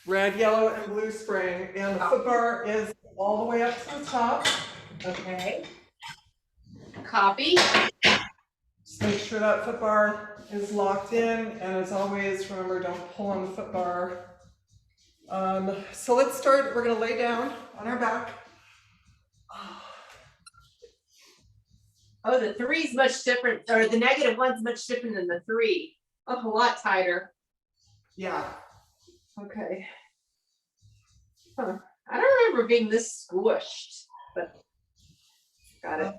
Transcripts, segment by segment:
red, yellow, and blue spring, and the foot bar is all the way up to the top. Okay. Copy. Just make sure that foot bar is locked in, and as always, remember, don't pull on the foot bar. So let's start. We're gonna lay down on our back. Oh, the 3's much different, or the -1's much different than the 3. Oh, a lot tighter. Yeah. Okay. Huh. I don't remember being this squished, but got it.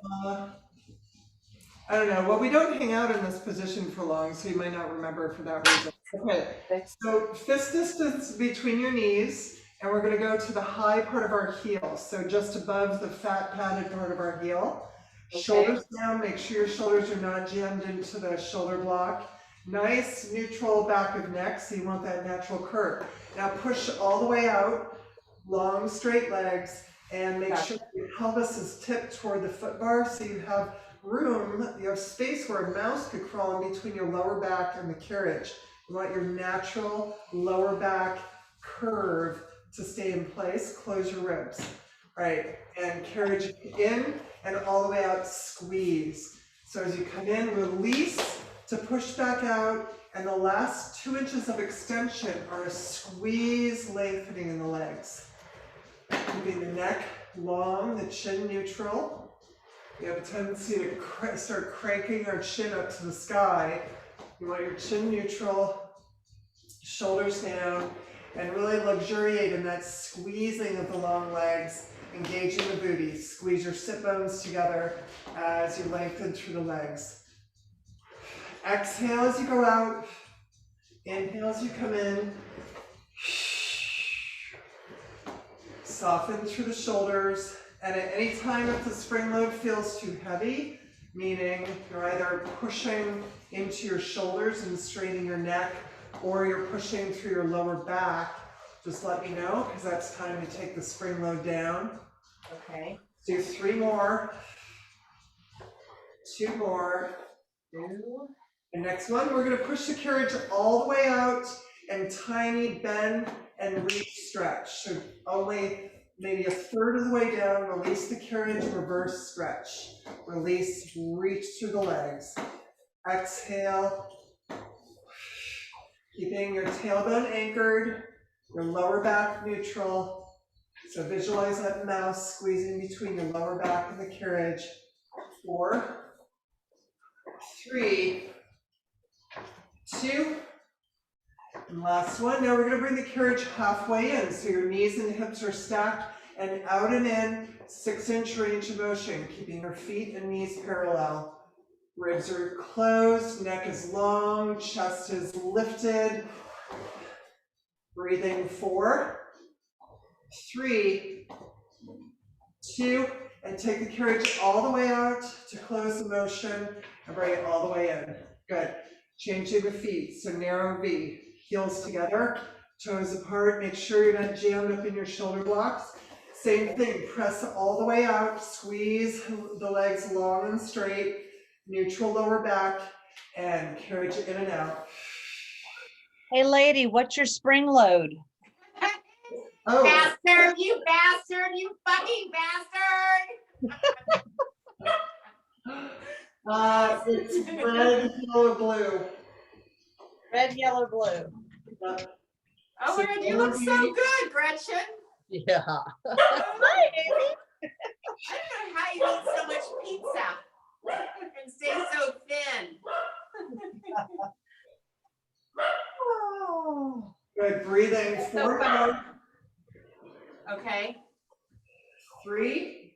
I don't know. Well, we don't hang out in this position for long, so you might not remember for that reason. Okay. So fist distance between your knees, and we're going to go to the high part of our heel. So just above the fat padded part of our heel. Okay. Shoulders down. Make sure your shoulders are not jammed into the shoulder block. Nice neutral back of neck, so you want that natural curve. Now push all the way out, long straight legs, and make sure your pelvis is tipped toward the foot bar, so you have room, you have space where a mouse could crawl in between your lower back and the carriage. You want your natural lower back curve to stay in place. Close your ribs. All right, and carriage in and all the way out, squeeze. So as you come in, release to push back out, and the last 2 inches of extension are a squeeze, lengthening in the legs. Keeping the neck long, the chin neutral. You have a tendency to start cranking our chin up to the sky. You want your chin neutral, shoulders down, and really luxuriate in that squeezing of the long legs, engaging the booty. Squeeze your sit bones together as you lengthen through the legs. Exhale as you go out. Inhale as you come in. Soften through the shoulders. And at any time if the spring load feels too heavy, meaning you're either pushing into your shoulders and straining your neck, or you're pushing through your lower back, just let me know, because that's time to take the spring load down. Okay. Do 3 more. 2 more. 2. The next one, we're going to push the carriage all the way out and tiny bend and reach stretch. So only maybe a third of the way down, release the carriage, reverse stretch. Release, reach through the legs. Exhale. Keeping your tailbone anchored, your lower back neutral. So visualize that mouse squeezing between your lower back and the carriage. 4, 3, 2, and last one. Now we're going to bring the carriage halfway in, so your knees and hips are stacked, and out and in, 6-inch range of motion, keeping your feet and knees parallel. Ribs are closed, neck is long, chest is lifted. Breathing 4, 3, 2, and take the carriage all the way out to close the motion and bring it all the way in. Good. Changing the feet, so narrow V. Heels together, toes apart. Make sure you're not jammed up in your shoulder blocks. Same thing, press all the way out, squeeze the legs long and straight, neutral lower back, and carriage in and out. Hey lady, what's your spring load? Oh. Bastard, you fucking bastard! It's red, yellow, blue. Red, yellow, blue. Oh my God, you look so good, Gretchen. Yeah. Hi, Amy. I don't know how you eat so much pizza and stay so thin. Good, breathing 4 more. Okay. 3.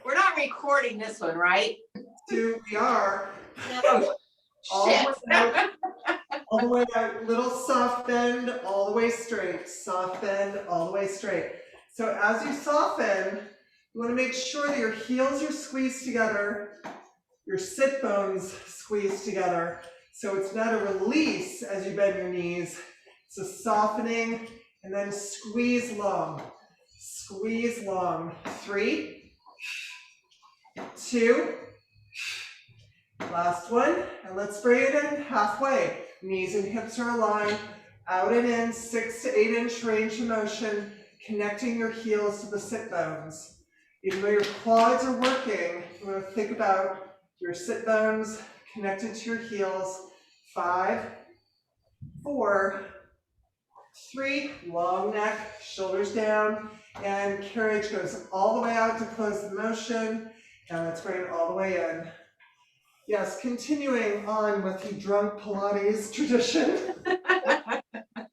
We're not recording this one, right? 2, we are. Oh, shit. All the way out, little soft bend, all the way straight. Soft bend, all the way straight. So as you soften, you want to make sure that your heels are squeezed together, your sit bones squeezed together. So it's not a release as you bend your knees. It's a softening and then squeeze long. Squeeze long. 3, 2, last one. And let's bring it in halfway. Knees and hips are aligned. Out and in, 6 to 8 inch range of motion, connecting your heels to the sit bones. Even though your quads are working, you want to think about your sit bones connected to your heels. 5, 4, 3, long neck, shoulders down, and carriage goes all the way out to close the motion, and let's bring it all the way in. Yes, continuing on with the drunk Pilates tradition.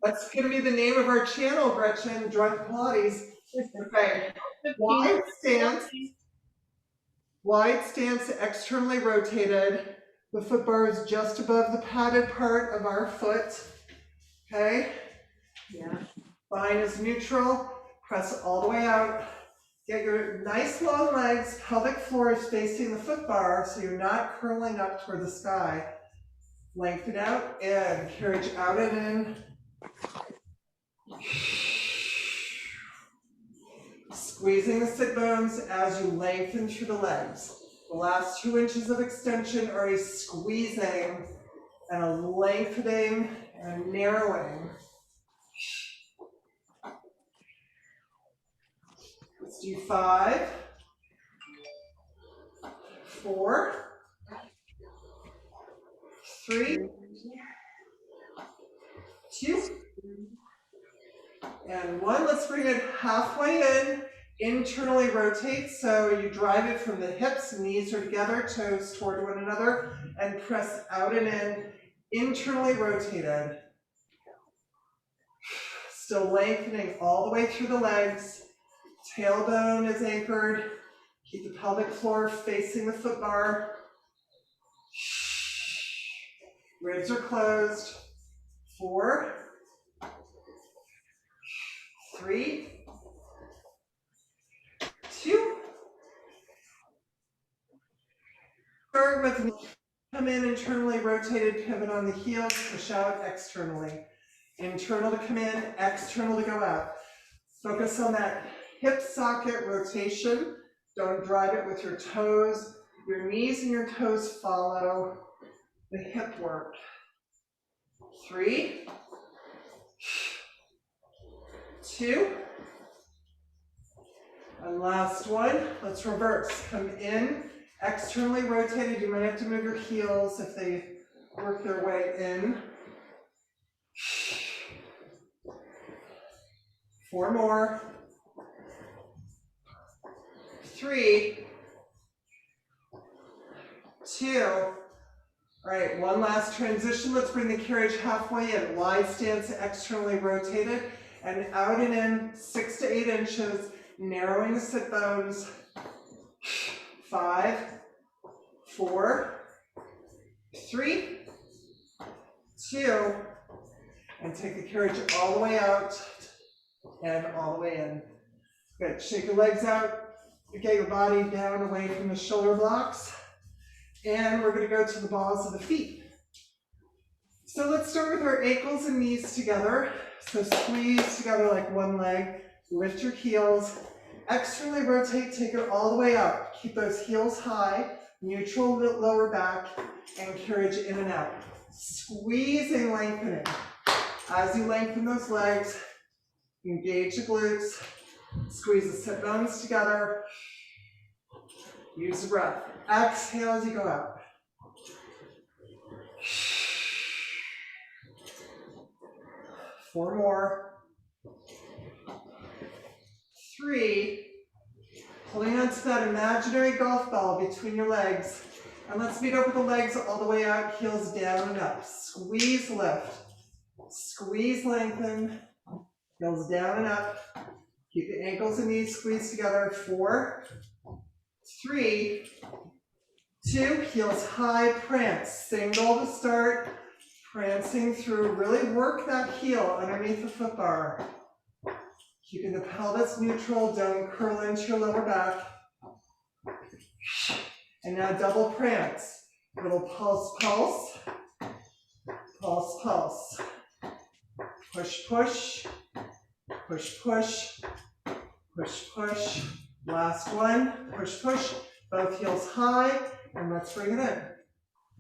That's gonna be the name of our channel, Gretchen, Drunk Pilates. Okay, wide stance, externally rotated. The foot bar is just above the padded part of our foot. Okay? Yeah. Spine is neutral, press all the way out. Get your nice long legs, pelvic floor is facing the foot bar, so you're not curling up toward the sky. Lengthen out and carriage out and in. Squeezing the sit bones as you lengthen through the legs. The last 2 inches of extension are a squeezing and a lengthening and a narrowing. Let's do 5, 4, 3, 2, and 1. Let's bring it halfway in. Internally rotate, so you drive it from the hips, knees are together, toes toward one another, and press out and in, internally rotated. Still lengthening all the way through the legs. Tailbone is anchored. Keep the pelvic floor facing the foot bar. Ribs are closed. 4, 3, 2. Start with come in, internally rotated, pivot on the heels, push out externally. Internal to come in, external to go out. Focus on that hip socket rotation. Don't drive it with your toes. Your knees and your toes follow the hip work. 3, 2, and last one. Let's reverse. Come in, externally rotated. You might have to move your heels if they work their way in. 4 more. 3, 2. All right, one last transition. Let's bring the carriage halfway in. Wide stance, externally rotated, and out and in, 6 to 8 inches, narrowing the sit bones. 5, 4, 3, 2, and take the carriage all the way out and all the way in. Good, shake your legs out, get your body down away from the shoulder blocks, and we're gonna go to the balls of the feet. So let's start with our ankles and knees together. So squeeze together like one leg, lift your heels, externally rotate, take it all the way up. Keep those heels high, neutral lower back, and carriage in and out. Squeezing, lengthening. As you lengthen those legs, engage the glutes, squeeze the sit bones together, use the breath. Exhale as you go out. 4 more. 3, holding on to that imaginary golf ball between your legs. And let's meet over the legs all the way out, heels down and up. Squeeze, lift. Squeeze, lengthen. Heels down and up. Keep the ankles and knees squeezed together. 4, 3, 2, heels high, prance. Single to start, prancing through. Really work that heel underneath the foot bar. Keeping the pelvis neutral, don't curl into your lower back. And now double prance. Little pulse, pulse. Pulse, pulse. Push, push. Push, push. Push, push. Last one. Push, push. Both heels high. And let's bring it in.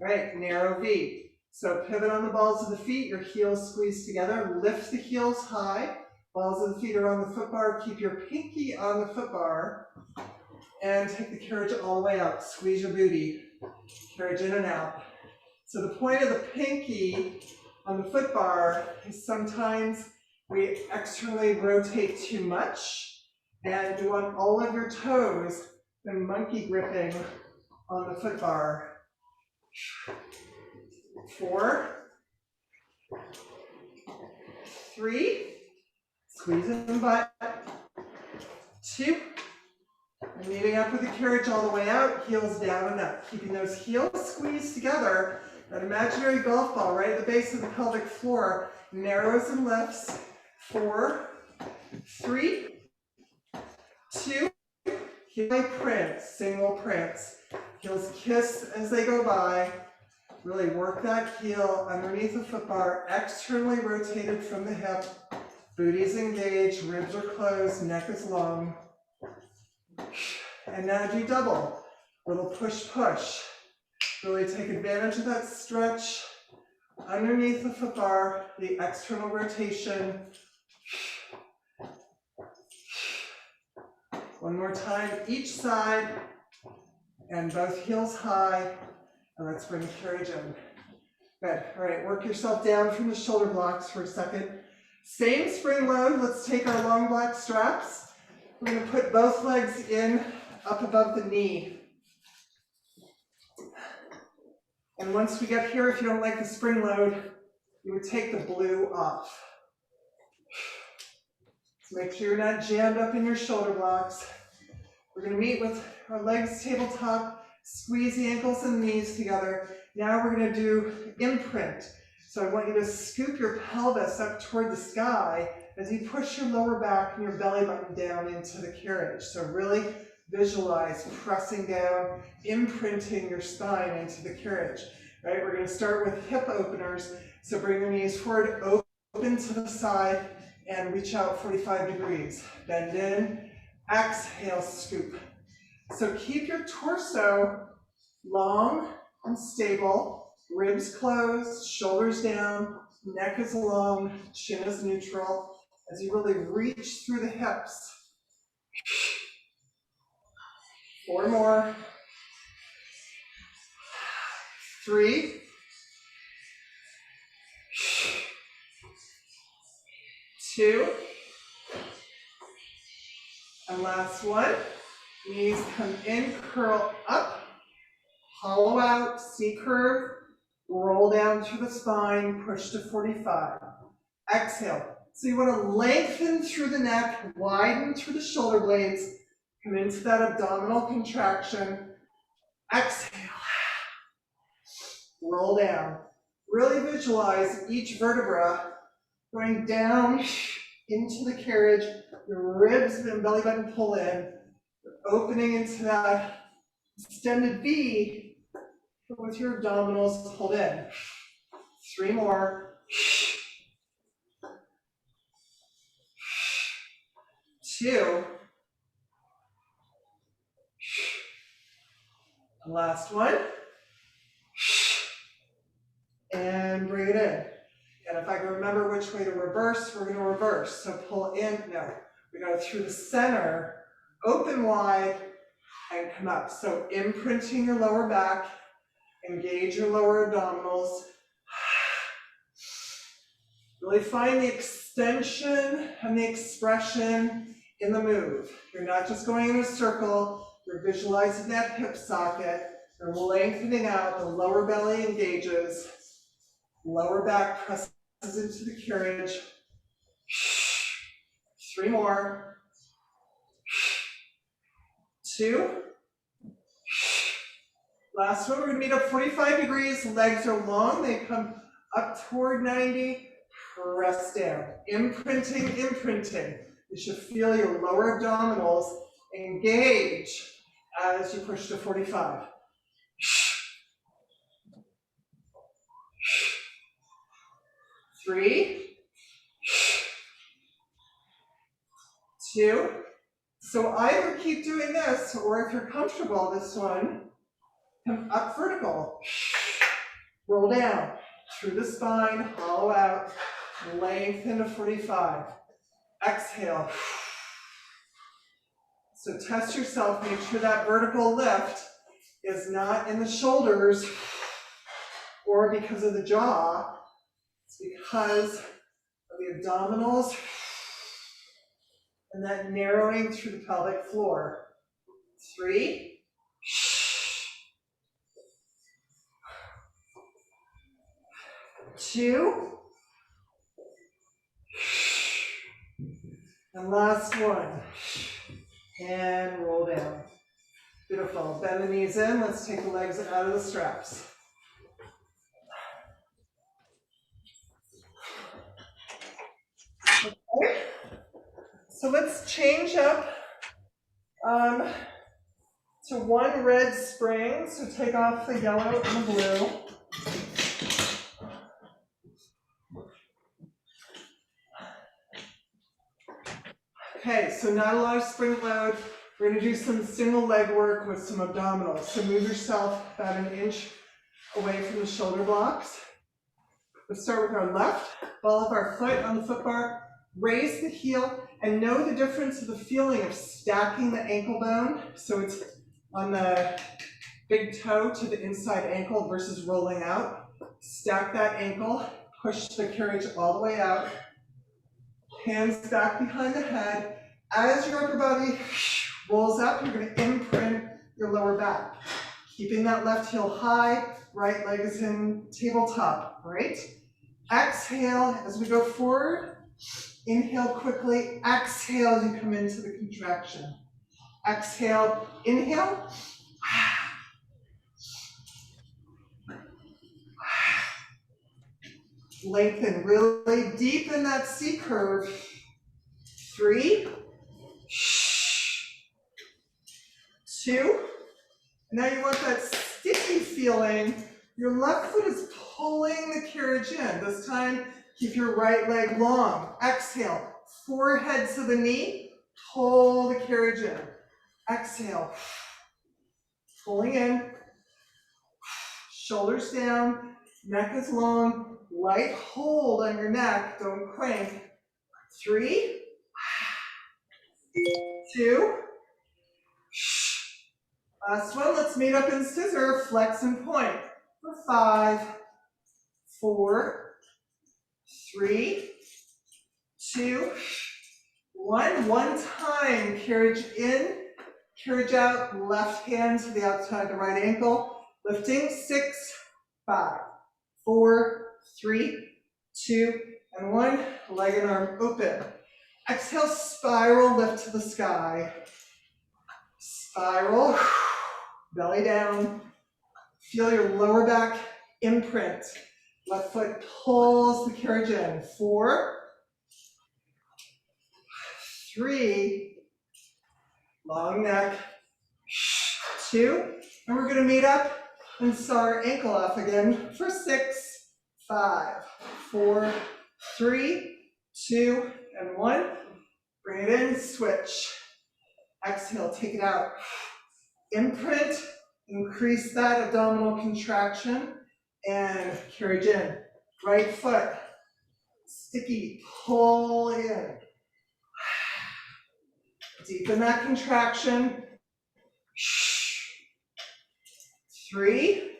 All right, narrow V. So pivot on the balls of the feet, your heels squeeze together, lift the heels high, balls of the feet are on the foot bar, keep your pinky on the foot bar, and take the carriage all the way out. Squeeze your booty, carriage in and out. So the point of the pinky on the foot bar is sometimes we externally rotate too much, and you want all of your toes and monkey gripping on the foot bar. 4, 3, squeezing the butt. 2, and meeting up with the carriage all the way out, heels down and up. Keeping those heels squeezed together, that imaginary golf ball right at the base of the pelvic floor narrows and lifts. 4, 3, 2, heel prince, single prince. Heels kiss as they go by. Really work that heel underneath the foot bar, externally rotated from the hip. Booty's engaged, ribs are closed, neck is long. And now do double. Little push, push. Really take advantage of that stretch underneath the foot bar, the external rotation. One more time, each side, and both heels high. And let's bring the carriage in. Good, all right, work yourself down from the shoulder blocks for a second. Same spring load, let's take our long black straps. We're gonna put both legs in up above the knee. And once we get here, if you don't like the spring load, you would take the blue off. So make sure you're not jammed up in your shoulder blocks. We're gonna meet with our legs tabletop. Squeeze the ankles and knees together. Now we're going to do imprint. So I want you to scoop your pelvis up toward the sky as you push your lower back and your belly button down into the carriage. So really visualize pressing down, imprinting your spine into the carriage. Right? We're going to start with hip openers. So bring your knees forward, open to the side, and reach out 45 degrees. Bend in, exhale, scoop. So keep your torso long and stable, ribs closed, shoulders down, neck is long, chin is neutral, as you really reach through the hips. 4 more. 3. 2. And last one. Knees come in, curl up, hollow out, C curve, roll down through the spine, push to 45. Exhale. So you want to lengthen through the neck, widen through the shoulder blades, come into that abdominal contraction. Exhale. Roll down. Really visualize each vertebra going down into the carriage, your ribs and belly button pull in. Opening into that extended V with your abdominals pulled in. 3 more. 2. Last one. And bring it in. And if I can remember which way to reverse, we're going to reverse. So pull in. No, we go through the center. Open wide and come up. So imprinting your lower back, engage your lower abdominals. Really find the extension and the expression in the move. You're not just going in a circle, you're visualizing that hip socket, you're lengthening out, the lower belly engages, lower back presses into the carriage. 3 more. 2. Last one, we're going to meet up 45 degrees, legs are long, they come up toward 90, press down. Imprinting, imprinting. You should feel your lower abdominals engage as you push to 45. 3, 2. So either keep doing this, or if you're comfortable, this one, come up vertical, roll down. through the spine, hollow out, lengthen to 45. Exhale. So test yourself, make sure that vertical lift is not in the shoulders or because of the jaw. It's because of the abdominals and that narrowing through the pelvic floor. 3. 2. And last one. And roll down. Beautiful. Bend the knees in. Let's take the legs out of the straps. Okay. So let's change up to one red spring. So take off the yellow and the blue. Okay, so not a lot of spring load. We're going to do some single leg work with some abdominals. So move yourself about an inch away from the shoulder blocks. Let's start with our left. Ball of our foot on the foot bar. Raise the heel and know the difference of the feeling of stacking the ankle bone. So it's on the big toe to the inside ankle versus rolling out. Stack that ankle. Push the carriage all the way out. Hands back behind the head. As your upper body rolls up, you're going to imprint your lower back. Keeping that left heel high, right leg is in tabletop, right? Exhale as we go forward. Inhale quickly. Exhale as you come into the contraction. Exhale, inhale. Lengthen really deep in that C curve. 3, 2. Now you want that sticky feeling. Your left foot is pulling the carriage in. This time, keep your right leg long. Exhale, forehead to the knee, pull the carriage in. Exhale, pulling in, shoulders down, neck is long, light hold on your neck, don't crank. 3, 2, last one, let's meet up in scissor, flex and point. For 5, 4, 3, 2, 1. One time, carriage in, carriage out, left hand to the outside of the right ankle. Lifting, 6, 5, 4, 3, 2, and 1. Leg and arm open. Exhale, spiral, lift to the sky. Spiral, belly down. Feel your lower back imprint. Left foot pulls the carriage in. 4, 3, long neck, 2, and we're going to meet up and saw our ankle off again for 6, 5, 4, 3, 2, and 1. Bring it in, switch. Exhale, take it out. Imprint, increase that abdominal contraction, and carriage in. Right foot, sticky, pull in. Deepen that contraction. 3,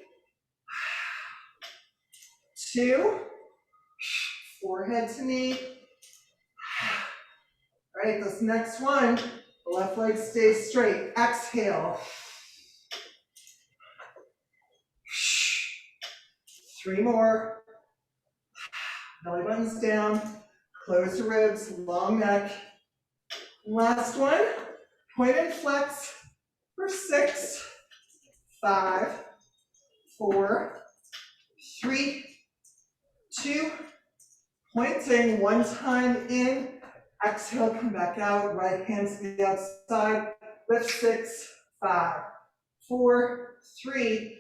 2, forehead to knee. All right, this next one, the left leg stays straight. Exhale. 3 more. Belly button's down. Close the ribs, long neck. Last one, point and flex for 6, 5, 4, 3, 2, pointing one time in, exhale, come back out, right hand to the outside, lift 6, 5, 4, 3,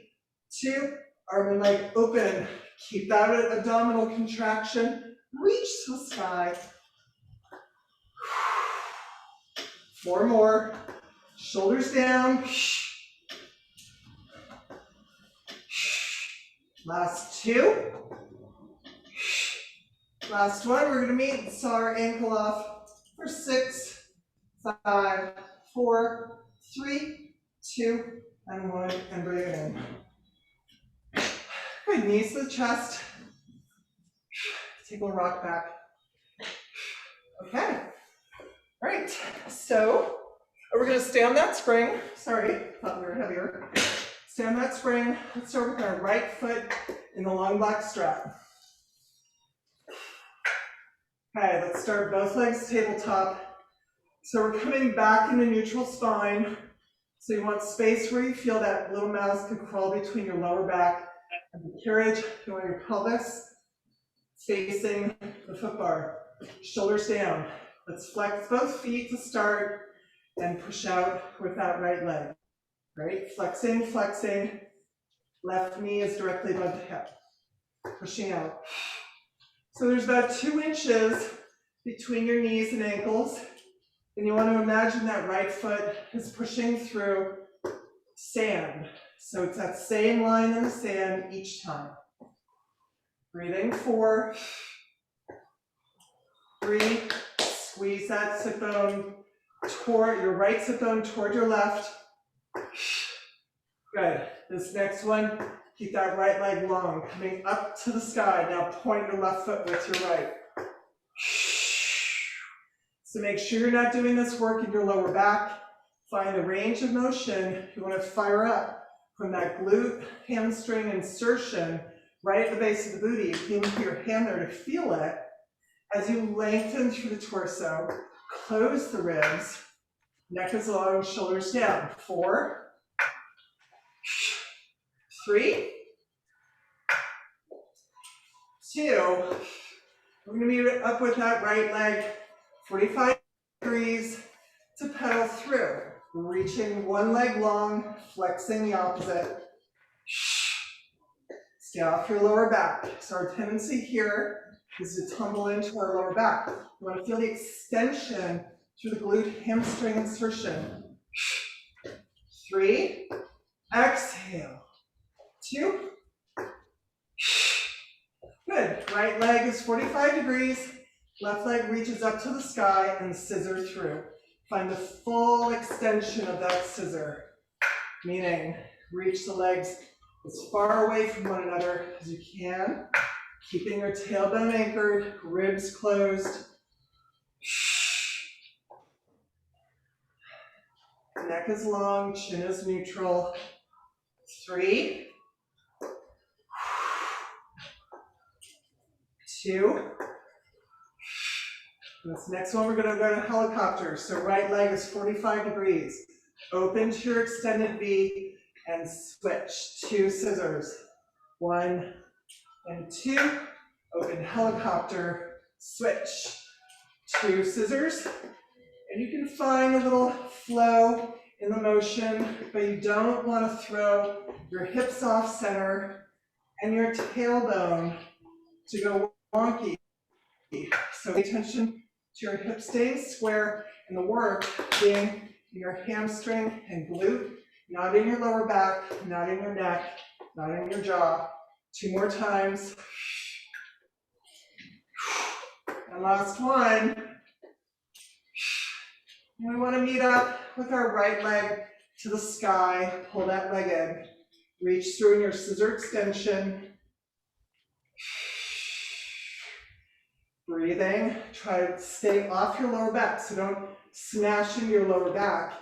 2, arm and leg open, keep that abdominal contraction, reach to the sky. 4 more, shoulders down. Last 2. Last one, we're gonna meet, saw our ankle off for 6, 5, 4, 3, 2, and 1, and bring it in. Good, knees to the chest. Take a little rock back. Okay, all right, so we're gonna stay on that spring. Sorry, thought we were heavier. Stay on that spring. Let's start with our right foot in the long black strap. Okay, let's start both legs tabletop. So we're coming back into neutral spine. So you want space where you feel that little mouse can crawl between your lower back and the carriage. You want your pelvis facing the foot bar. Shoulders down. Let's flex both feet to start and push out with that right leg. Right? Flexing, flexing. Left knee is directly above the hip. Pushing out. So there's about 2 inches between your knees and ankles. And you want to imagine that right foot is pushing through sand. So it's that same line in the sand each time. Breathing, 4, 3, squeeze that sit bone toward your right sit bone toward your left. Good. This next one, keep that right leg long, coming up to the sky. Now point your left foot with your right. So make sure you're not doing this work in your lower back. Find the range of motion. You want to fire up from that glute hamstring insertion right at the base of the booty. You can even put your hand there to feel it. As you lengthen through the torso, close the ribs, neck is long, shoulders down. 4, 3, 2. We're going to meet up with that right leg, 45 degrees to pedal through. Reaching one leg long, flexing the opposite. Stay off your lower back. So our tendency here is to tumble into our lower back. You want to feel the extension through the glute hamstring insertion. 3, exhale. 2, good. Right leg is 45 degrees. Left leg reaches up to the sky and scissor through. Find the full extension of that scissor, meaning reach the legs as far away from one another as you can, keeping your tailbone anchored, ribs closed. Neck is long, chin is neutral. 3, 2. This next one, we're going to go to helicopter. So right leg is 45 degrees. Open to your extended V and switch. 2 scissors. 1 and 2. Open helicopter. Switch. 2 scissors. And you can find a little flow in the motion, but you don't want to throw your hips off center and your tailbone to go wonky. So pay attention to your hips staying square and the work being in your hamstring and glute, not in your lower back, not in your neck, not in your jaw. 2 more times. And last one. And we want to meet up with our right leg to the sky. Pull that leg in. Reach through in your scissor extension. Breathing. Try to stay off your lower back, so don't smash into your lower back.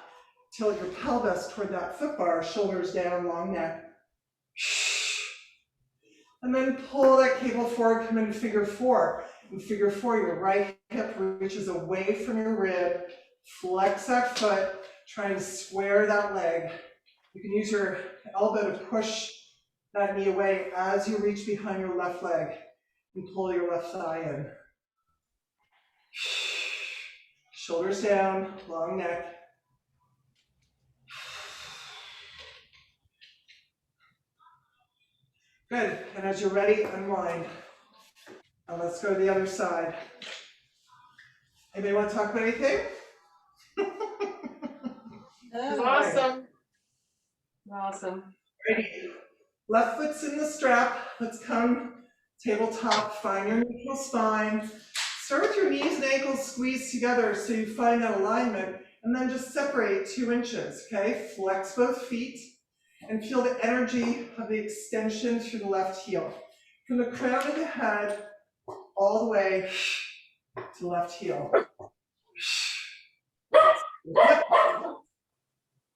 Tilt your pelvis toward that foot bar, shoulders down, long neck. And then pull that cable forward, come into figure 4. In figure 4, your right hip reaches away from your rib. Flex that foot, try and square that leg. You can use your elbow to push that knee away as you reach behind your left leg and pull your left thigh in. Shoulders down, long neck. Good, and as you're ready, unwind. Now let's go to the other side. Anybody want to talk about anything? That's awesome. Awesome. Ready. Left foot's in the strap. Let's come Tabletop, find your neutral spine. Start with your knees and ankles squeezed together so you find that alignment, and then just separate 2 inches, okay? Flex both feet and feel the energy of the extension through the left heel. From the crown of the head all the way to the left heel.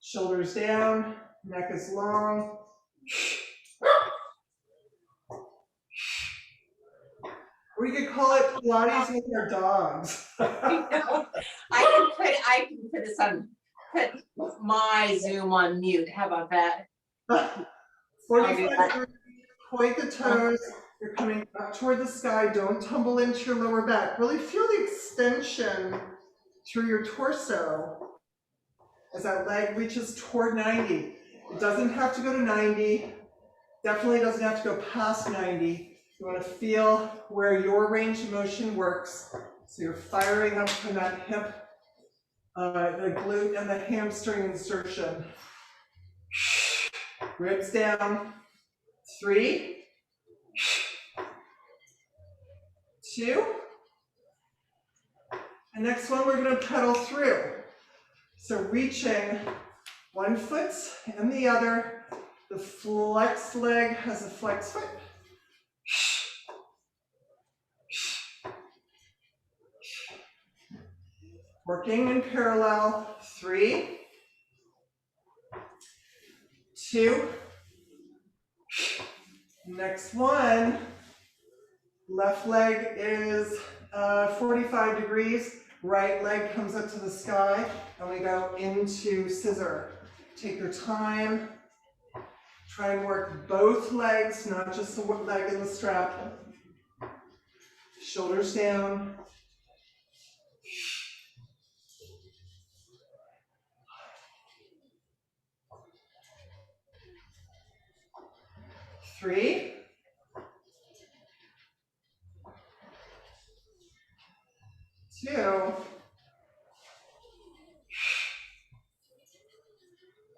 Shoulders down, neck is long. We could call it Pilates with our dogs. I can put this on, put my Zoom on mute. How about that? 45 degrees, point the toes. You're coming up toward the sky. Don't tumble into your lower back. Really feel the extension through your torso as that leg reaches toward 90. It doesn't have to go to 90. Definitely doesn't have to go past 90. You want to feel where your range of motion works. So you're firing up from that hip, the glute and the hamstring insertion. Ribs down. 3, 2. And next one, we're going to pedal through. So reaching one foot and the other. The flexed leg has a flexed foot. Working in parallel. 3, 2. Next one. Left leg is 45 degrees. Right leg comes up to the sky, and we go into scissor. Take your time. Try and work both legs, not just the leg in the strap. Shoulders down. Three. 2.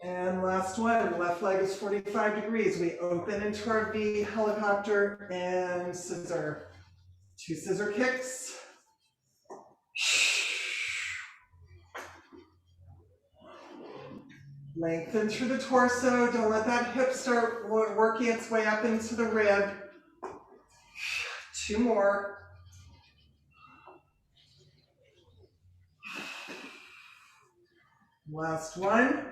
And last one, left leg is 45 degrees. We open into our V, helicopter, and scissor. 2 scissor kicks. Lengthen through the torso. Don't let that hip start working its way up into the rib. 2 more. Last one.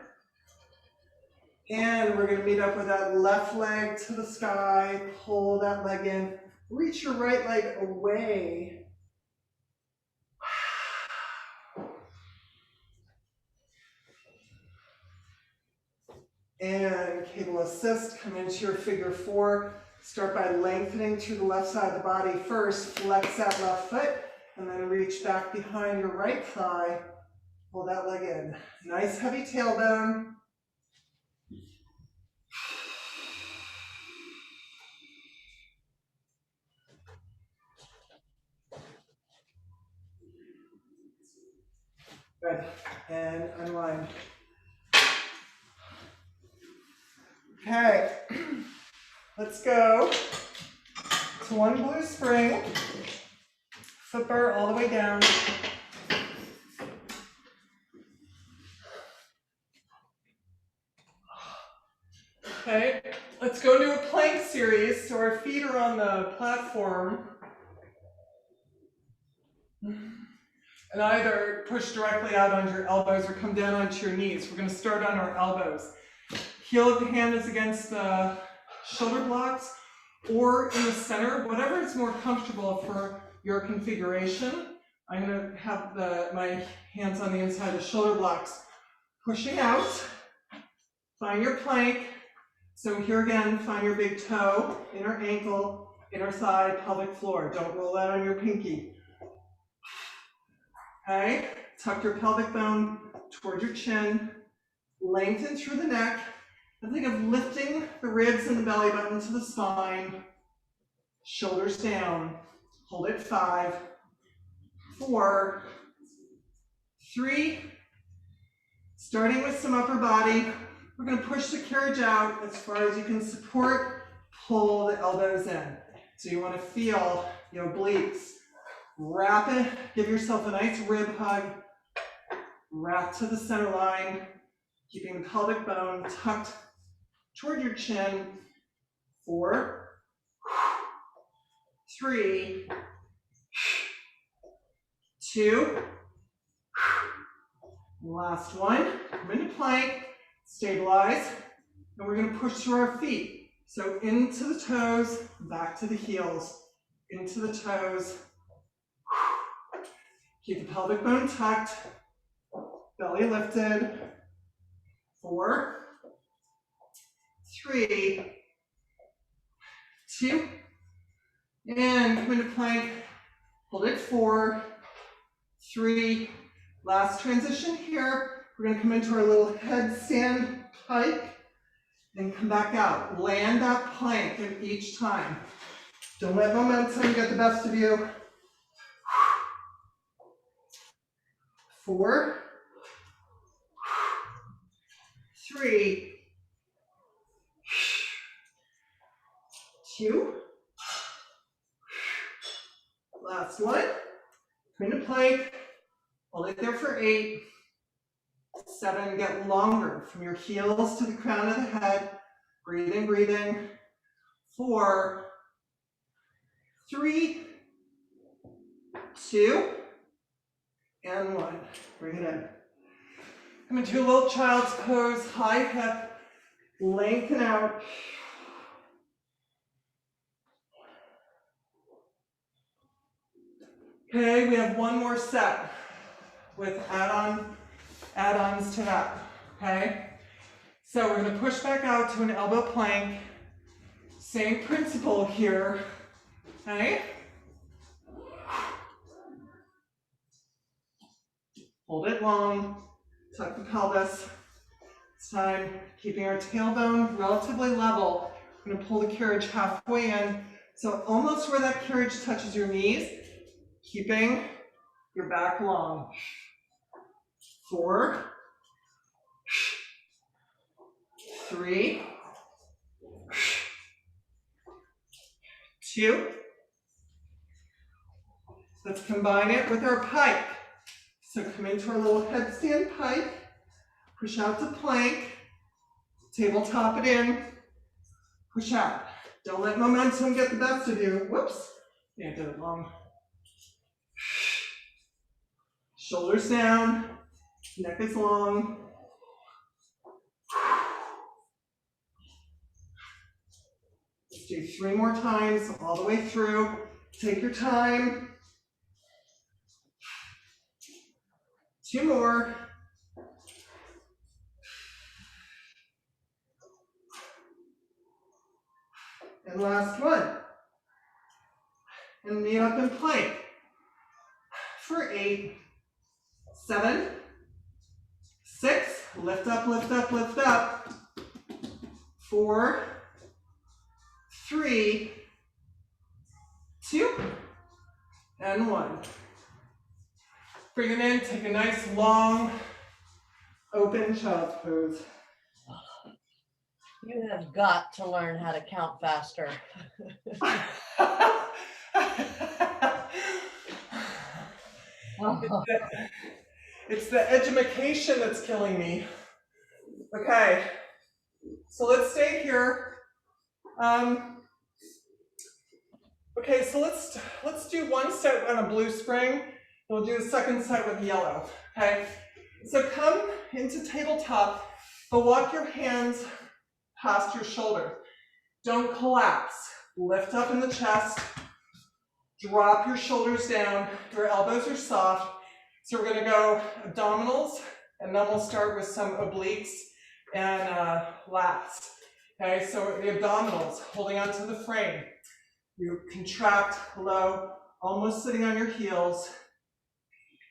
And we're going to meet up with that left leg to the sky. Pull that leg in. Reach your right leg away. And cable assist, come into your figure 4. Start by lengthening through the left side of the body first. Flex that left foot, and then reach back behind your right thigh. Pull that leg in. Nice heavy tailbone. Good. And unwind. Okay. Let's go to one blue spring. Foot bar all the way down. Okay, let's go to a plank series. So our feet are on the platform. And either push directly out onto your elbows or come down onto your knees. We're going to start on our elbows. Heel of the hand is against the shoulder blocks or in the center, whatever is more comfortable for your configuration. I'm going to have my hands on the inside of the shoulder blocks. Pushing out, find your plank. So here again, find your big toe, inner ankle, inner thigh, pelvic floor. Don't roll out on your pinky. Okay, tuck your pelvic bone toward your chin, lengthen through the neck, and think of lifting the ribs and the belly button to the spine, shoulders down, hold it 5, 4, 3, starting with some upper body, we're going to push the carriage out as far as you can support, pull the elbows in. So you want to feel the obliques. Wrap it, give yourself a nice rib hug. Wrap to the center line, keeping the pelvic bone tucked toward your chin. 4, 3, 2, last one. Come into plank, stabilize, and we're going to push through our feet. So into the toes, back to the heels, into the toes. Keep the pelvic bone tucked, belly lifted. 4, 3, 2, and come into plank. Hold it. 4, 3. Last transition here. We're going to come into our little headstand pike and come back out. Land that plank each time. Don't let momentum get the best of you. 4, 3, 2. Last one. Come into plank. Hold it there for 8. 7, get longer from your heels to the crown of the head. Breathing, breathing. 4, 3, 2, and 1. Bring it in. Come into a little child's pose, high hip, lengthen out. Okay, we have one more set with add-ons to that, okay? So we're gonna push back out to an elbow plank. Same principle here, okay? Hold it long, tuck the pelvis. This time, keeping our tailbone relatively level. I'm gonna pull the carriage halfway in, so almost where that carriage touches your knees, keeping your back long. 4, 3, 2. Let's combine it with our pike. So come into our little headstand pike, push out to plank, tabletop it in, push out. Don't let momentum get the best of you. Whoops, yeah, I did it wrong. Shoulders down, neck is long. Let's do 3 more times, all the way through. Take your time. 2 more. And last one. And knee up in plank. For 8, 7, 6, lift up, lift up, lift up. 4, 3, 2, and 1. Bring it in, take a nice long, open child's pose. You have got to learn how to count faster. It's the edumacation that's killing me. Okay, so let's stay here. Okay, so let's do one set on a blue spring. We'll do a second set with yellow. Okay, so come into tabletop, but walk your hands past your shoulder. Don't collapse. Lift up in the chest. Drop your shoulders down. Your elbows are soft. So we're going to go abdominals, and then we'll start with some obliques and lats. Okay, so the abdominals, holding onto the frame. You contract low, almost sitting on your heels,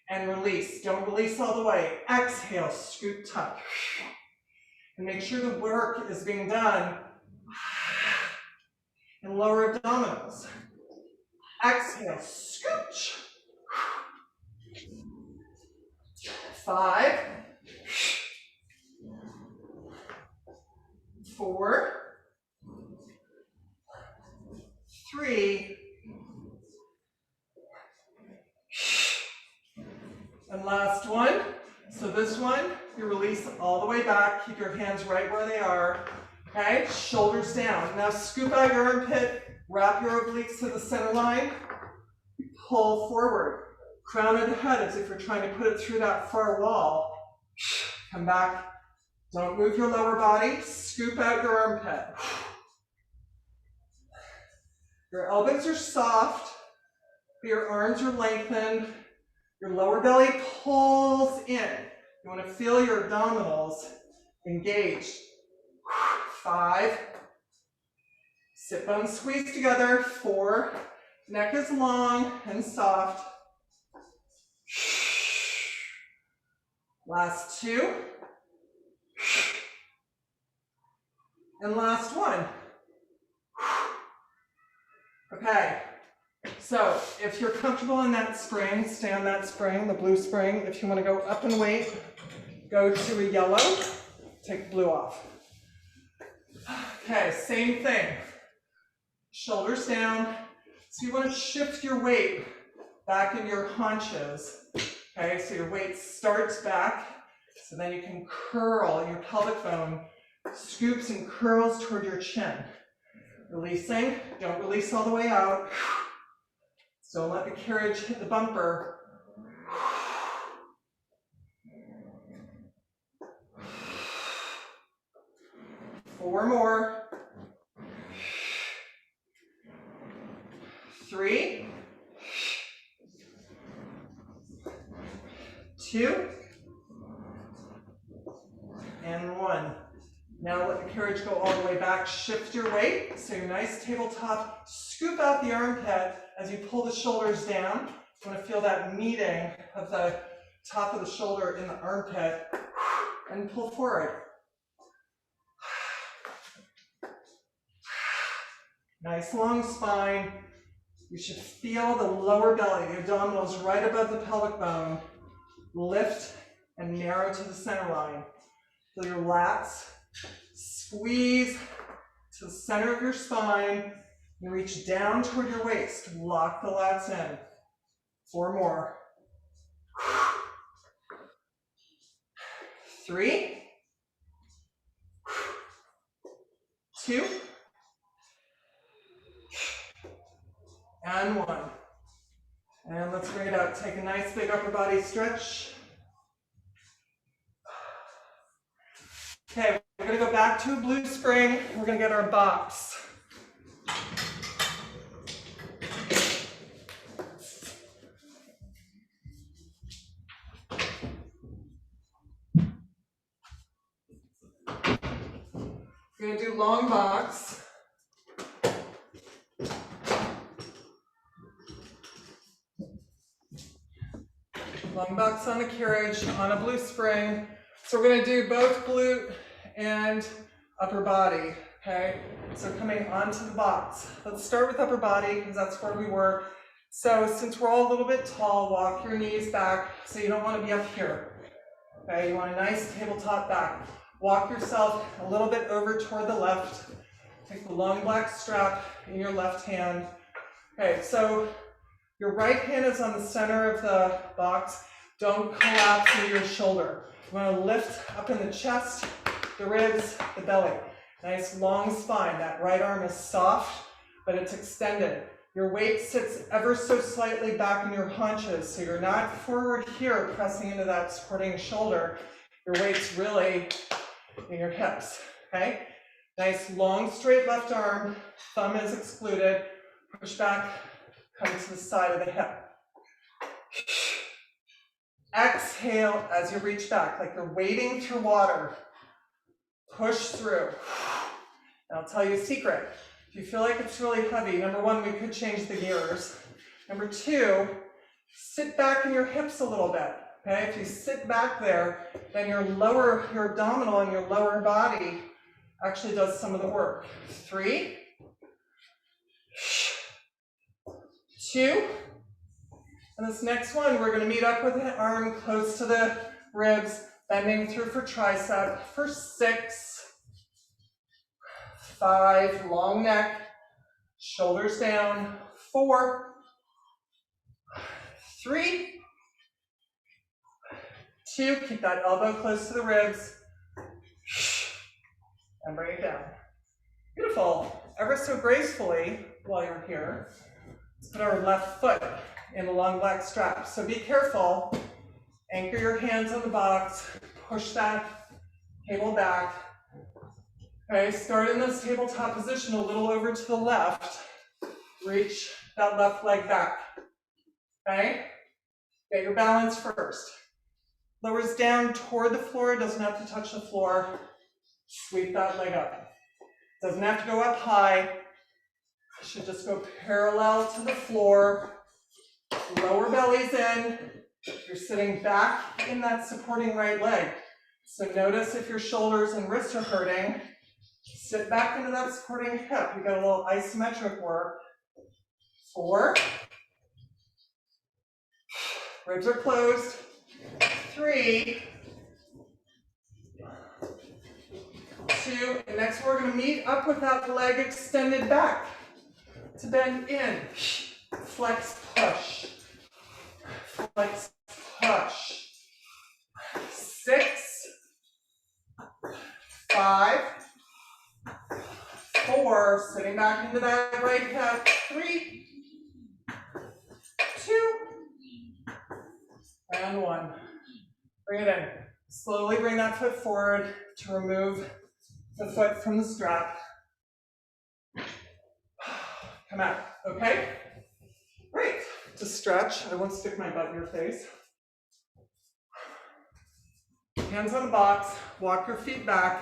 and release. Don't release all the way. Exhale, scoot, tuck. And make sure the work is being done in lower abdominals. Exhale, scooch. 5, 4, 3. And last one. So this one, you release all the way back. Keep your hands right where they are. Okay, shoulders down. Now scoop out your armpit, wrap your obliques to the center line, pull forward. Crown of the head as if you're trying to put it through that far wall. Come back. Don't move your lower body. Scoop out your armpit. Your elbows are soft, but your arms are lengthened. Your lower belly pulls in. You want to feel your abdominals engaged. 5. Sit bones squeeze together. 4. Neck is long and soft. Last 2. And last 1. Okay. So if you're comfortable in that spring, stay on that spring, the blue spring. If you want to go up in weight, go to a yellow, take blue off. Okay, same thing. Shoulders down. So you want to shift your weight back into your haunches. Okay, so your weight starts back, so then you can curl your pelvic bone, scoops and curls toward your chin. Releasing, don't release all the way out. So don't let the carriage hit the bumper. 4 more. 3. 2. And 1. Now let the carriage go all the way back. Shift your weight, so your nice tabletop. Scoop out the armpit as you pull the shoulders down. You want to feel that meeting of the top of the shoulder in the armpit. And pull forward. Nice long spine. You should feel the lower belly, the abdominals right above the pelvic bone. Lift and narrow to the center line. Feel your lats. Squeeze to the center of your spine and reach down toward your waist. Lock the lats in. 4 more. 3. 2. And 1. And let's bring it up. Take a nice big upper body stretch. Okay, we're going to go back to a blue spring. We're going to get our box. We're going to do long box. Long box on the carriage on a blue spring. So we're going to do both glute and upper body, okay? So coming onto the box. Let's start with upper body because that's where we were. So since we're all a little bit tall, walk your knees back so you don't want to be up here. Okay, you want a nice tabletop back. Walk yourself a little bit over toward the left. Take the long black strap in your left hand. Okay, so your right hand is on the center of the box. Don't collapse into your shoulder. You want to lift up in the chest, the ribs, the belly. Nice long spine. That right arm is soft, but it's extended. Your weight sits ever so slightly back in your haunches, so you're not forward here pressing into that supporting shoulder. Your weight's really in your hips, okay? Nice long straight left arm, thumb is excluded. Push back, come to the side of the hip. Exhale as you reach back, like you're wading through water. Push through. And I'll tell you a secret. If you feel like it's really heavy, number 1, we could change the gears. Number 2, sit back in your hips a little bit. Okay, if you sit back there, then your abdominal and your lower body actually does some of the work. 3, 2, and this next one, we're going to meet up with the arm close to the ribs, bending through for tricep for 6, 5, long neck, Shoulders down. 4, 3, 2, keep that elbow close to the ribs. And bring it down. Beautiful. Ever so gracefully, while you're here, let's put our left foot in the long black strap. So be careful. Anchor your hands on the box. Push that table back. Okay, start in this tabletop position a little over to the left. Reach that left leg back. Okay? Get your balance first. Lowers down toward the floor, doesn't have to touch the floor. Sweep that leg up. Doesn't have to go up high. Should just go parallel to the floor. Lower belly's in. You're sitting back in that supporting right leg. So notice if your shoulders and wrists are hurting. Sit back into that supporting hip. You got a little isometric work. 4. Ribs are closed. 3, 2, and next we're going to meet up with that leg extended back to bend in. Flex, push. Flex, push. 6, 5, 4, sitting back into that right hip. 3, 2, and 1. Bring it in. Slowly bring that foot forward to remove the foot from the strap. Come out, okay? Great. To stretch, I won't stick my butt in your face. Hands on the box, walk your feet back.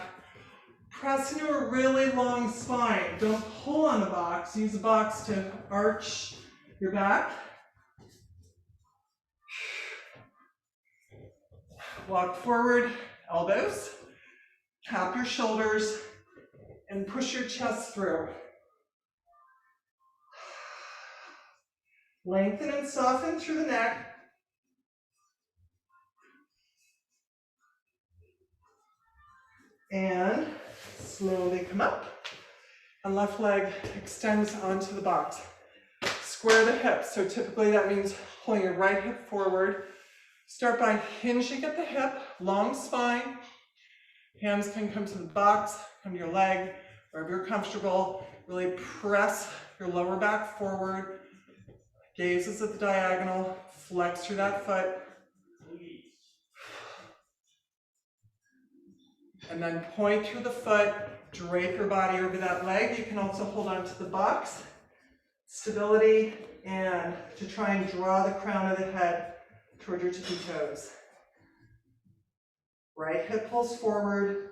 Press into a really long spine. Don't pull on the box. Use the box to arch your back. Walk forward, elbows. Tap your shoulders and push your chest through. Lengthen and soften through the neck. And slowly come up. And left leg extends onto the box. Square the hips. So typically that means pulling your right hip forward. Start by hinging at the hip, long spine. Hands can come to the box, come to your leg, wherever you're comfortable. Really press your lower back forward. Gaze is at the diagonal. Flex through that foot. And then point through the foot, drape your body over that leg. You can also hold on to the box. Stability, and to try and draw the crown of the head toward your tippy toes. Right hip pulls forward.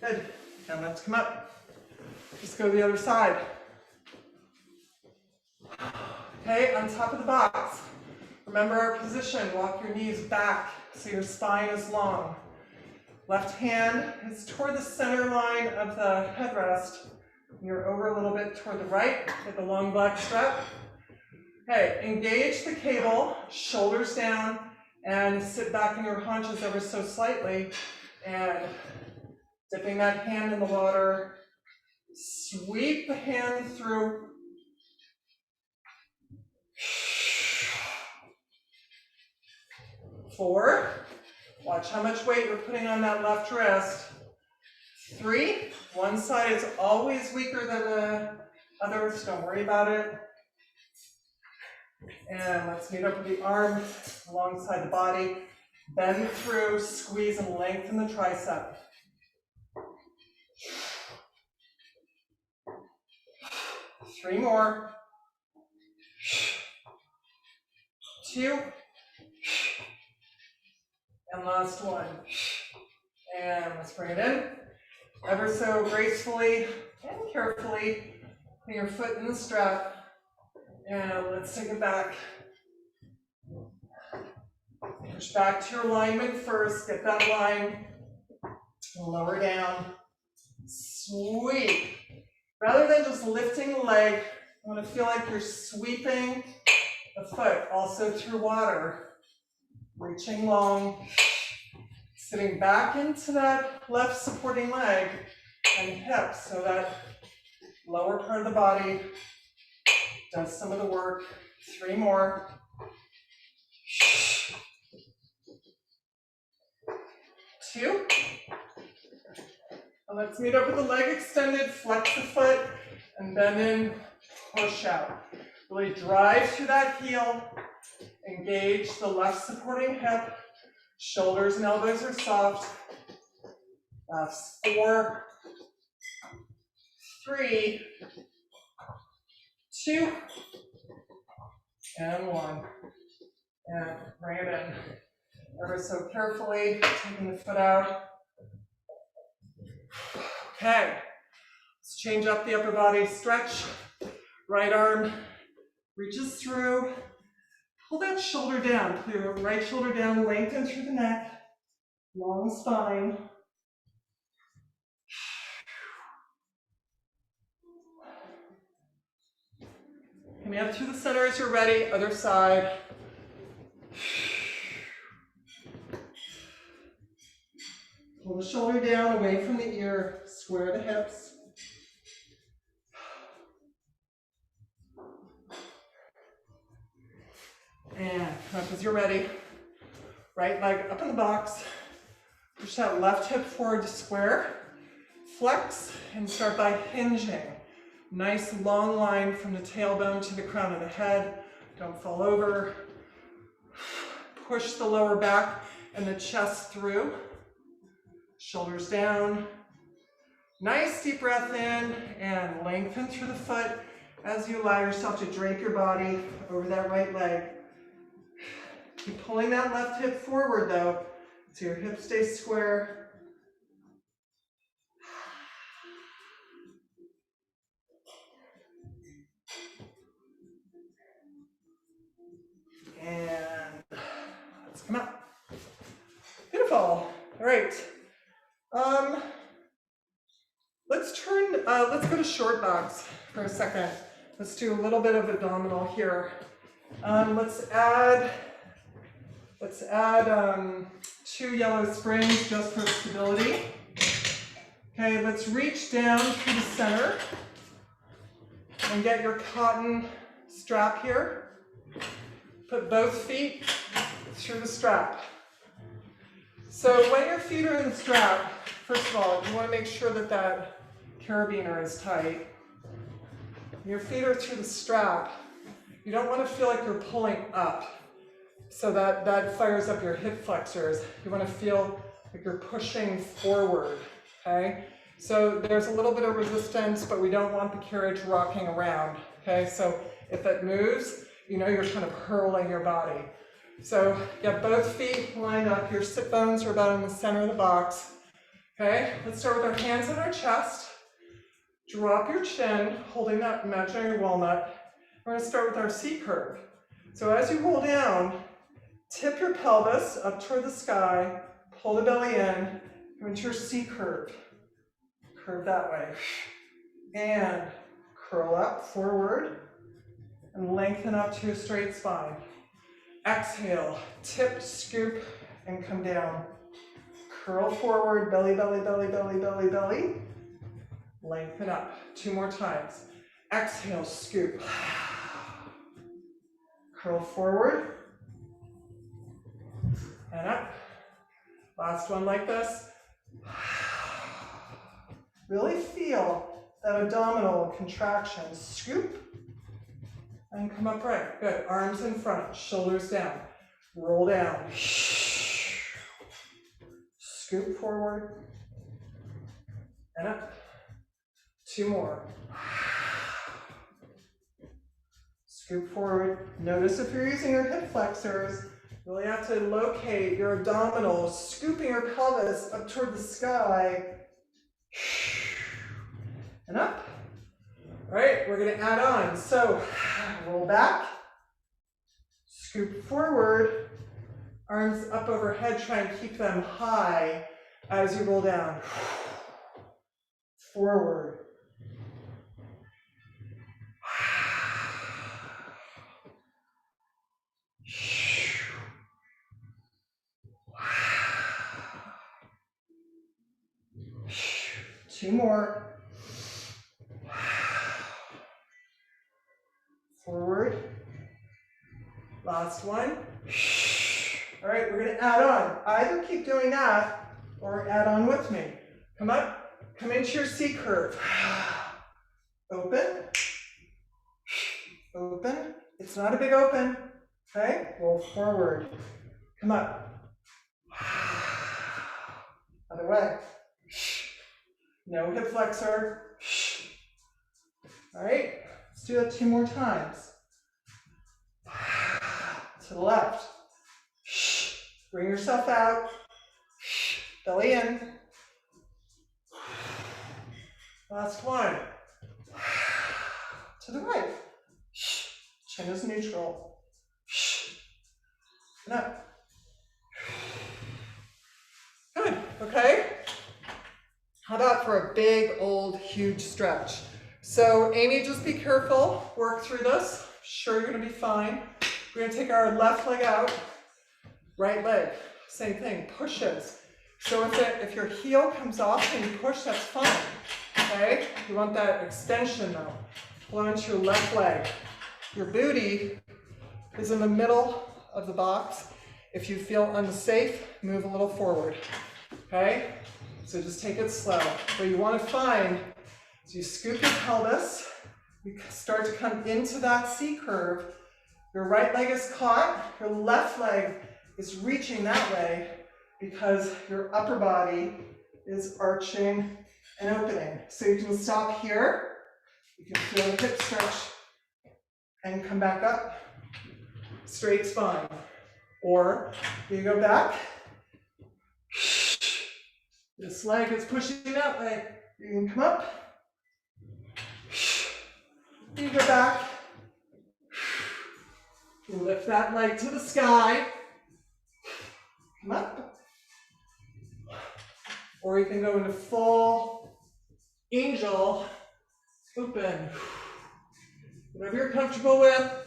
Good. And let's come up. Just go to the other side. Okay, on top of the box. Remember our position. Walk your knees back so your spine is long. Left hand is toward the center line of the headrest. You're over a little bit toward the right with the long black strap. Okay, engage the cable, shoulders down, and sit back in your haunches ever so slightly. And dipping that hand in the water, sweep the hand through. Four, watch how much weight you're putting on that left wrist. 3, one side is always weaker than the other, so don't worry about it. And let's meet up with the arm alongside the body. Bend through, squeeze and lengthen the tricep. 3 more. 2. And last one. And let's bring it in. Ever so gracefully and carefully, put your foot in the strap. And let's take it back. Push back to your alignment first. Get that line. Lower down. Sweep. Rather than just lifting the leg, you want to feel like you're sweeping the foot also through water. Reaching long. Sitting back into that left supporting leg and hip so that lower part of the body does some of the work. 3 more. 2. And let's meet up with the leg extended, flex the foot, and bend in, push out. Really drive through that heel, engage the left supporting hip, shoulders and elbows are soft. That's 4, 3, 2, and 1. And bring it in. Ever so carefully, taking the foot out. Okay, let's change up the upper body, stretch. Right arm reaches through. Pull that shoulder down, pull your right shoulder down, lengthen through the neck, long spine. Coming up through the center as you're ready, other side. Pull the shoulder down, away from the ear, square the hips. And come up as you're ready. Right leg up in the box. Push that left hip forward to square. Flex and start by hinging. Nice long line from the tailbone to the crown of the head. Don't fall over. Push the lower back and the chest through. Shoulders down. Nice deep breath in and lengthen through the foot as you allow yourself to drape your body over that right leg. Keep pulling that left hip forward though, so your hip stays square. And let's come up. Beautiful. All right. Let's go to short box for a second. Let's do a little bit of abdominal here. Let's add 2 yellow springs just for stability. Okay, let's reach down through the center and get your cotton strap here. Put both feet through the strap. So when your feet are in the strap, first of all, you want to make sure that that carabiner is tight. When your feet are through the strap, you don't want to feel like you're pulling up. So that fires up your hip flexors. You want to feel like you're pushing forward, okay? So there's a little bit of resistance, but we don't want the carriage rocking around, okay? So if it moves, you know you're kind of hurling your body. So get both feet lined up. Your sit bones are about in the center of the box, okay? Let's start with our hands on our chest. Drop your chin, holding that imaginary walnut. We're going to start with our C curve. So as you roll down, tip your pelvis up toward the sky, pull the belly in, go into your C curve. Curve that way. And curl up forward and lengthen up to a straight spine. Exhale, tip, scoop, and come down. Curl forward, belly, belly, belly, belly, belly, belly. Lengthen up. 2 more times. Exhale, scoop. Curl forward. And up. Last one like this. Really feel that abdominal contraction. Scoop. And come upright. Good. Arms in front, shoulders down. Roll down. Scoop forward. And up. 2 more. Scoop forward. Notice if you're using your hip flexors, you really have to locate your abdominals, scooping your pelvis up toward the sky. And up. All right, we're going to add on. So roll back, scoop forward, arms up overhead, try and keep them high as you roll down. Forward. 2 more. Forward. Last one. All right, we're gonna add on. Either keep doing that or add on with me. Come up, come into your C curve. Open. Open. It's not a big open. Okay, roll forward. Come up. Other way. No hip flexor. All right, let's do that 2 more times. To the left. Bring yourself out. Belly in. Last one. To the right. Chin is neutral. And up. Good, okay? How about for a big, old, huge stretch? So Amy, just be careful, work through this. Sure, you're gonna be fine. We're gonna take our left leg out, right leg, same thing, pushes. So if your heel comes off and you push, that's fine, okay? You want that extension though. Pull onto your left leg. Your booty is in the middle of the box. If you feel unsafe, move a little forward, okay? So just take it slow. What you want to find is you scoop your pelvis, you start to come into that C curve, your right leg is caught, your left leg is reaching that way because your upper body is arching and opening. So you can stop here, you can feel the hip stretch, and come back up, straight spine. Or you go back, this leg is pushing that way. You can come up, you go back, you lift that leg to the sky, come up. Or you can go into full angel, open. Whatever you're comfortable with.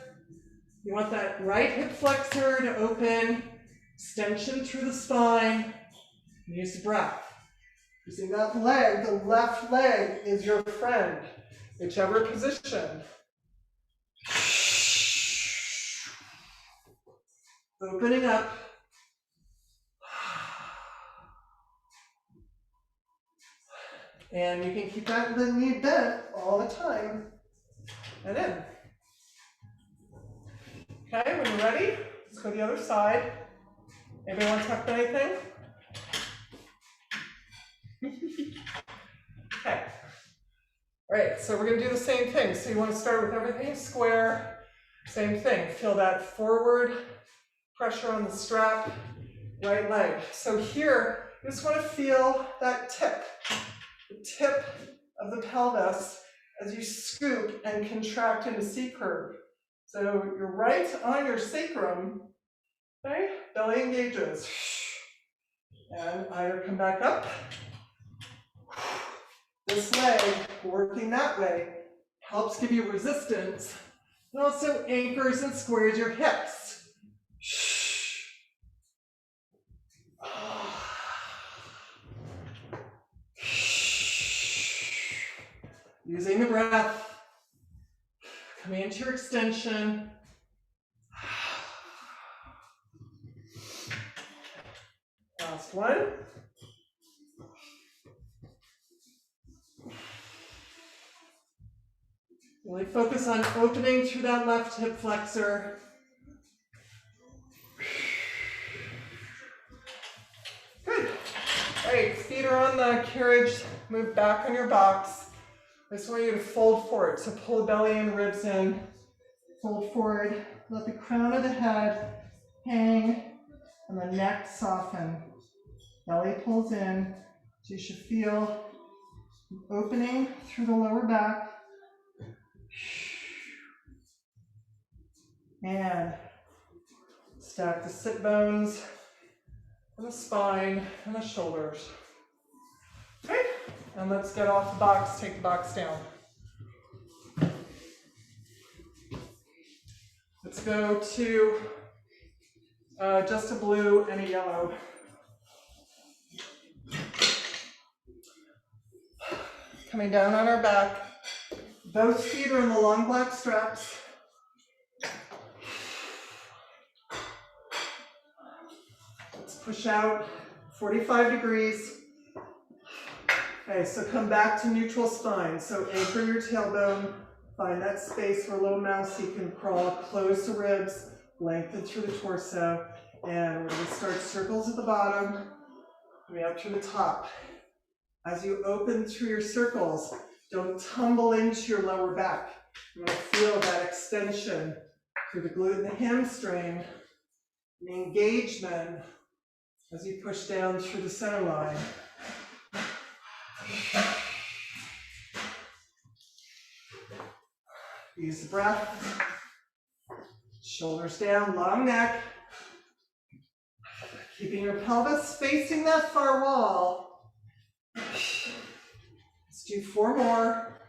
You want that right hip flexor to open, extension through the spine. Use the breath. Using that leg, the left leg is your friend, whichever position. Opening up. And you can keep that knee bent all the time. And in. Okay, when you're ready, let's go to the other side. Anybody want to tuck anything? Okay. All right, so we're going to do the same thing. So you want to start with everything square. Same thing. Feel that forward pressure on the strap, right leg. So here, you just want to feel that tip, the tip of the pelvis as you scoop and contract into C curve. So you're right on your sacrum, okay? Belly engages. And either come back up. This leg, working that way, helps give you resistance, and also anchors and squares your hips. Using the breath. Coming into your extension. Last one. Really focus on opening through that left hip flexor. Good. All right, feet are on the carriage. Move back on your box. I just want you to fold forward. So pull the belly and ribs in. Fold forward. Let the crown of the head hang and the neck soften. Belly pulls in. So you should feel an opening through the lower back. And stack the sit bones and the spine and the shoulders. Okay, and let's get off the box, take the box down. Let's go to just a blue and a yellow. coming down on our back. Both feet are in the long black straps. Let's push out 45 degrees. Okay, so come back to neutral spine. So anchor your tailbone, find that space for a little mouse so you can crawl close the ribs, lengthen through the torso, and we're going to start circles at the bottom, coming up to the top. As you open through your circles, don't tumble into your lower back. You're going to feel that extension through the glute and the hamstring, the engagement as you push down through the center line. Use the breath. Shoulders down, long neck. Keeping your pelvis facing that far wall. Let's do 4 more.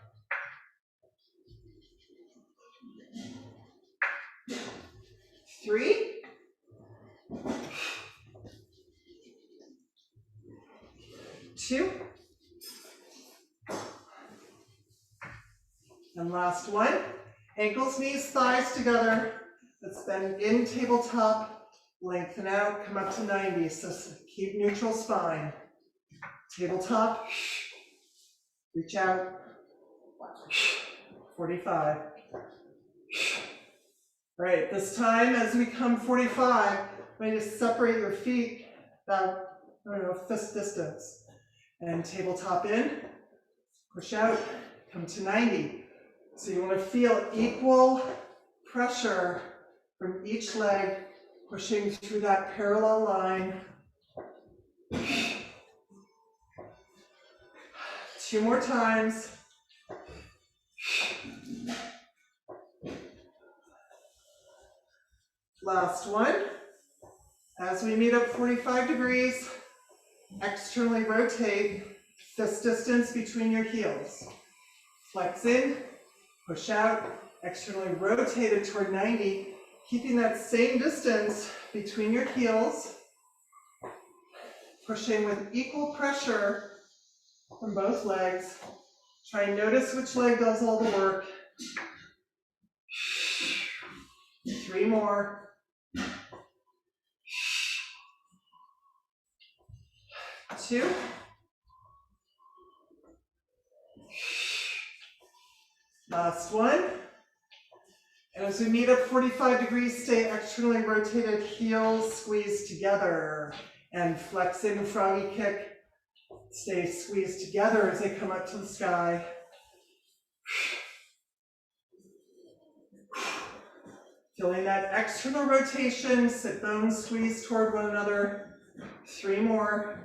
3. 2. And last one. Ankles, knees, thighs together. Let's bend in tabletop, lengthen out, come up to 90. So keep neutral spine. Tabletop, reach out, 45. All right, this time as we come 45, I'm going to separate your feet about, fist distance. And tabletop in, push out, come to 90. So you want to feel equal pressure from each leg, pushing through that parallel line. 2 more times. Last one. As we meet up 45 degrees, externally rotate, fist distance between your heels. Flex in, push out, externally rotate it toward 90, keeping that same distance between your heels, pushing with equal pressure from both legs. Try and notice which leg does all the work. 3 more. 2. Last one. And as we meet up 45 degrees, stay externally rotated, heels squeeze together. And flex in, froggy kick. Stay squeezed together as they come up to the sky. Feeling that external rotation, sit bones squeeze toward one another. 3 more.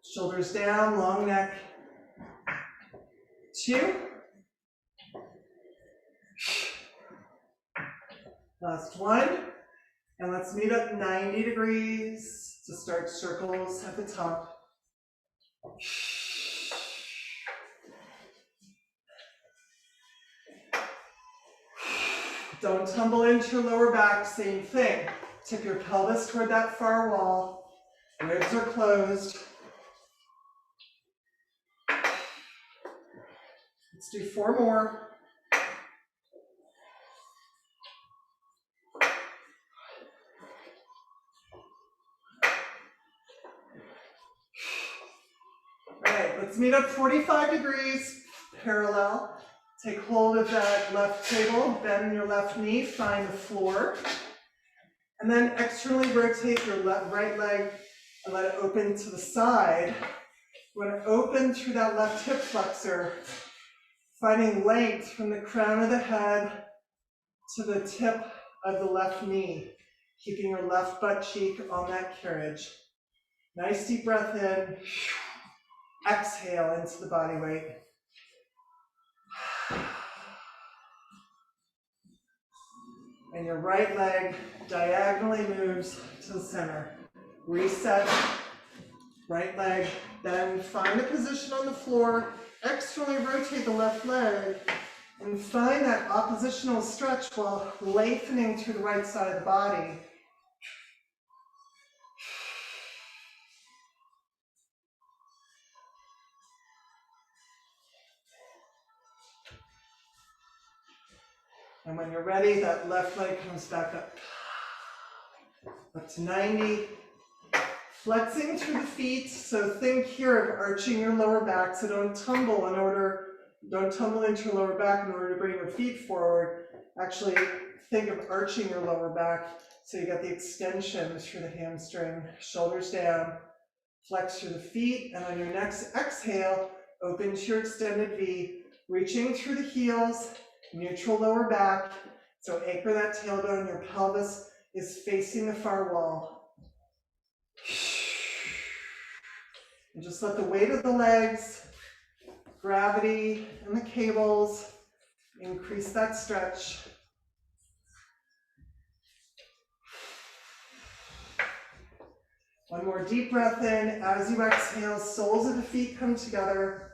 Shoulders down, long neck. 2. Last one. And let's meet up 90 degrees to start circles at the top. Don't tumble into your lower back, same thing. Tip your pelvis toward that far wall. Ribs are closed. Let's do 4 more. All right, let's meet up 45 degrees, parallel. Take hold of that left table, bend your left knee, find the floor. And then externally rotate your right leg and let it open to the side. You want to open through that left hip flexor, finding length from the crown of the head to the tip of the left knee, keeping your left butt cheek on that carriage. Nice deep breath in. Exhale into the body weight. And your right leg diagonally moves to the center. Reset, right leg, then find a position on the floor, externally rotate the left leg, and find that oppositional stretch while lengthening through the right side of the body. And when you're ready, that left leg comes back up to 90. Flexing through the feet, so think here of arching your lower back, so don't tumble into your lower back in order to bring your feet forward. Actually, think of arching your lower back, so you get the extension through the hamstring, shoulders down, flex through the feet, and on your next exhale, open to your extended V, reaching through the heels, neutral lower back, so anchor that tailbone, your pelvis is facing the far wall. And just let the weight of the legs, gravity, and the cables increase that stretch. One more deep breath in. As you exhale, soles of the feet come together.